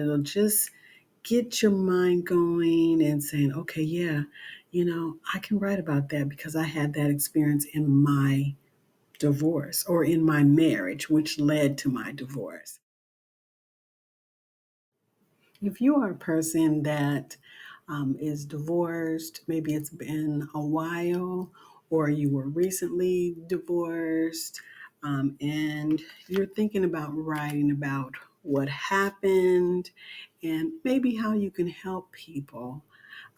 It'll just get your mind going and saying, okay, yeah, I can write about that because I had that experience in my divorce or in my marriage, which led to my divorce. If you are a person that is divorced, maybe it's been a while, or you were recently divorced, and you're thinking about writing about what happened and maybe how you can help people,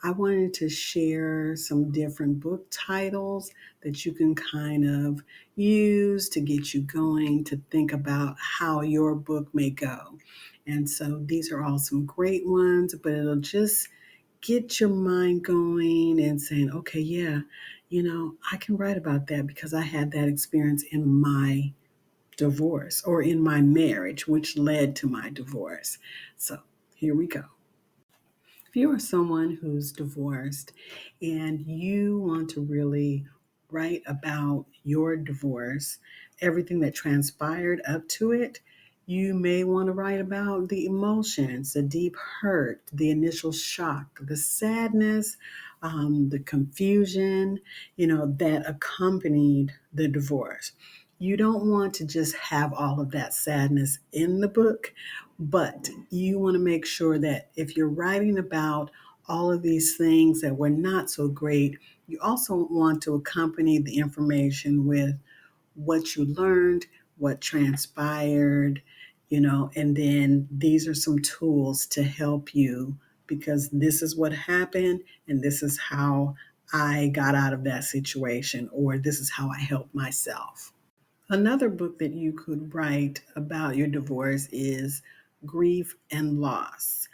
I wanted to share some different book titles that you can kind of use to get you going to think about how your book may go. And so these are all some great ones, but it'll just get your mind going and saying, okay, yeah, I can write about that because I had that experience in my divorce or in my marriage, which led to my divorce. So here we go. If you are someone who's divorced and you want to really write about your divorce, everything that transpired up to it, you may want to write about the emotions, the deep hurt, the initial shock, the sadness, the confusion, that accompanied the divorce. You don't want to just have all of that sadness in the book, but you want to make sure that if you're writing about all of these things that were not so great, you also want to accompany the information with what you learned, what transpired, and then these are some tools to help you because this is what happened and this is how I got out of that situation, or this is how I helped myself. Another book that you could write about your divorce is Grief and Loss.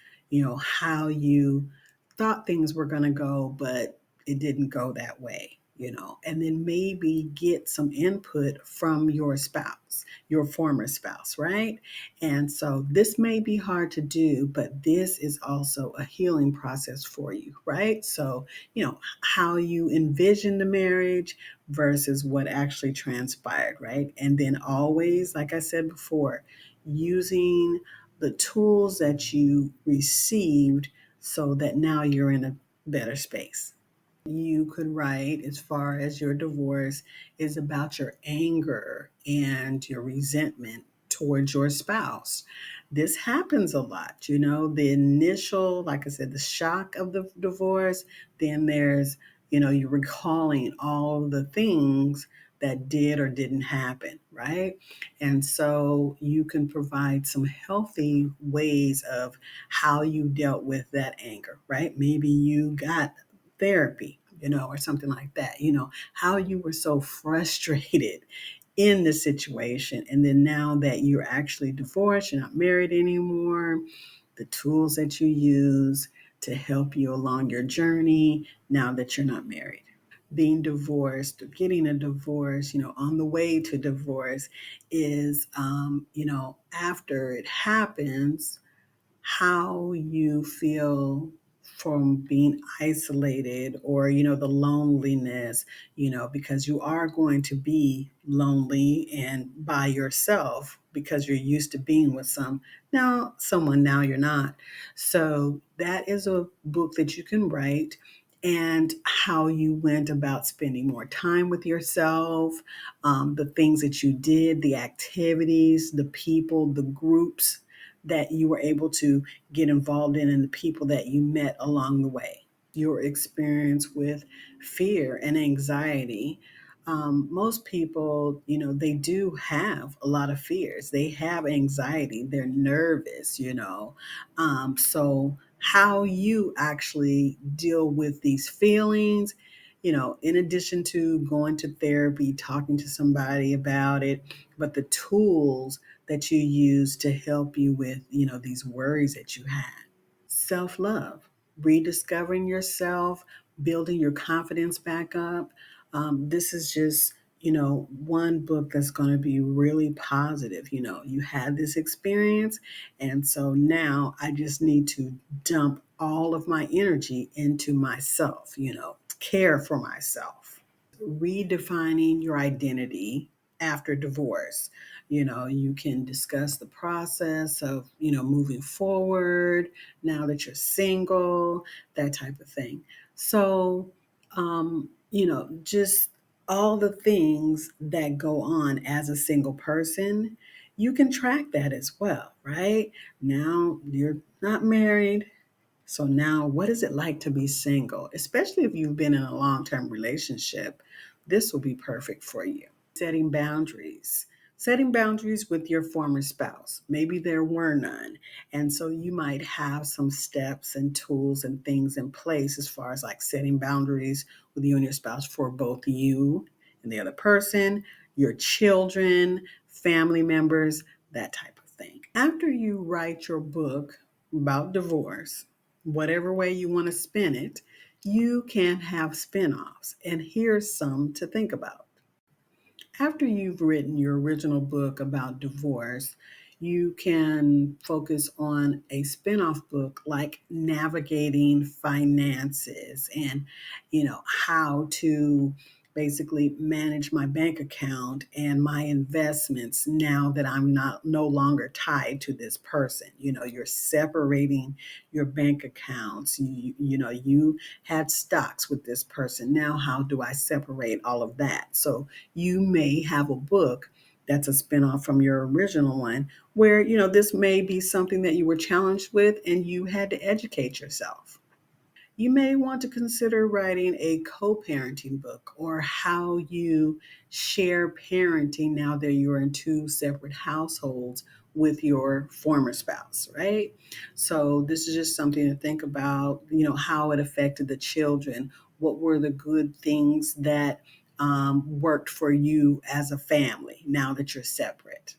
How you thought things were going to go, but it didn't go that way, and then maybe get some input from your spouse, your former spouse, right? And so this may be hard to do, but this is also a healing process for you, right? So, how you envision the marriage versus what actually transpired, right? And then always, like I said before, using the tools that you received so that now you're in a better space. You could write as far as your divorce is about your anger and your resentment towards your spouse. This happens a lot, the initial, like I said, the shock of the divorce, then there's, you're recalling all the things that did or didn't happen, right? And so you can provide some healthy ways of how you dealt with that anger, right? Maybe you got therapy, or something like that, how you were so frustrated in the situation. And then now that you're actually divorced, you're not married anymore, the tools that you use to help you along your journey now that you're not married. Being divorced, getting a divorce, on the way to divorce is, after it happens, how you feel from being isolated or the loneliness, because you are going to be lonely and by yourself because you're used to being with someone now you're not. So that is a book that you can write, and how you went about spending more time with yourself, the things that you did, the activities, the people, the groups that you were able to get involved in, and the people that you met along the way. Your experience with fear and anxiety. Most people, they do have a lot of fears. They have anxiety. They're nervous, So, how you actually deal with these feelings, in addition to going to therapy, talking to somebody about it, but the tools that you use to help you with, these worries that you had. Self love, rediscovering yourself, building your confidence back up. This is just, one book that's going to be really positive. You had this experience, and so now I just need to dump all of my energy into myself, care for myself. Redefining your identity after divorce. You can discuss the process of, moving forward now that you're single, that type of thing. So, just all the things that go on as a single person, you can track that as well, right? Now you're not married. So now, what is it like to be single? Especially if you've been in a long term relationship, this will be perfect for you. Setting boundaries. Setting boundaries with your former spouse. Maybe there were none. And so you might have some steps and tools and things in place as far as like setting boundaries with you and your spouse for both you and the other person, your children, family members, that type of thing. After you write your book about divorce, whatever way you want to spin it, you can have spin-offs. And here's some to think about. After you've written your original book about divorce, you can focus on a spin-off book like navigating finances and, how to basically manage my bank account and my investments now that I'm not no longer tied to this person. You're separating your bank accounts. You had stocks with this person. Now how do I separate all of that? So you may have a book that's a spinoff from your original one where, this may be something that you were challenged with and you had to educate yourself. You may want to consider writing a co parenting book or how you share parenting now that you're in two separate households with your former spouse, right? So, this is just something to think about, how it affected the children. What were the good things that worked for you as a family now that you're separate?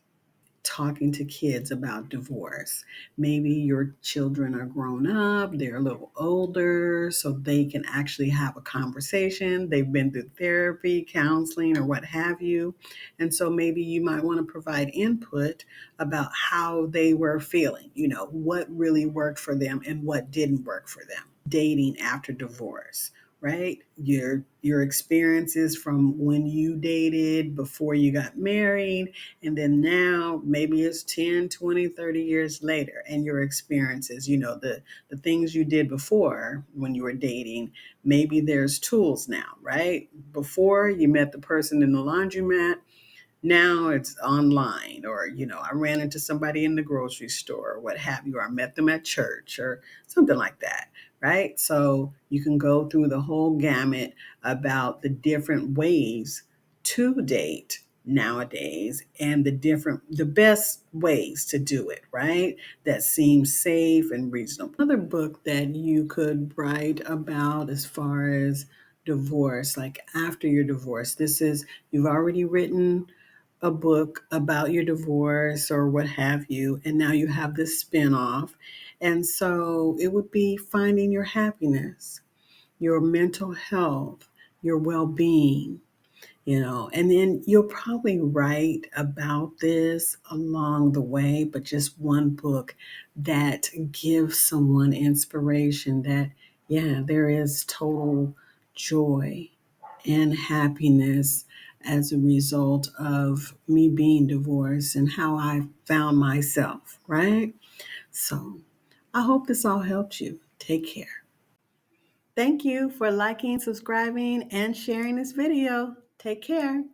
Talking to kids about divorce. Maybe your children are grown up, they're a little older, so they can actually have a conversation. They've been through therapy, counseling, or what have you. And so maybe you might want to provide input about how they were feeling, what really worked for them and what didn't work for them. Dating after divorce, right? Your experiences from when you dated before you got married, and then now maybe it's 10, 20, 30 years later, and your experiences, the things you did before when you were dating. Maybe there's tools now, right? Before you met the person in the laundromat, now it's online, or, I ran into somebody in the grocery store, or what have you, or I met them at church or something like that, right? So you can go through the whole gamut about the different ways to date nowadays and the best ways to do it, right? That seem safe and reasonable. Another book that you could write about as far as divorce, like after your divorce, you've already written a book about your divorce or what have you, and now you have this spin-off. And so it would be finding your happiness, your mental health, your well-being, and then you'll probably write about this along the way, but just one book that gives someone inspiration that, yeah, there is total joy and happiness as a result of me being divorced and how I found myself, right? So I hope this all helped you. Take care. Thank you for liking, subscribing, and sharing this video. Take care.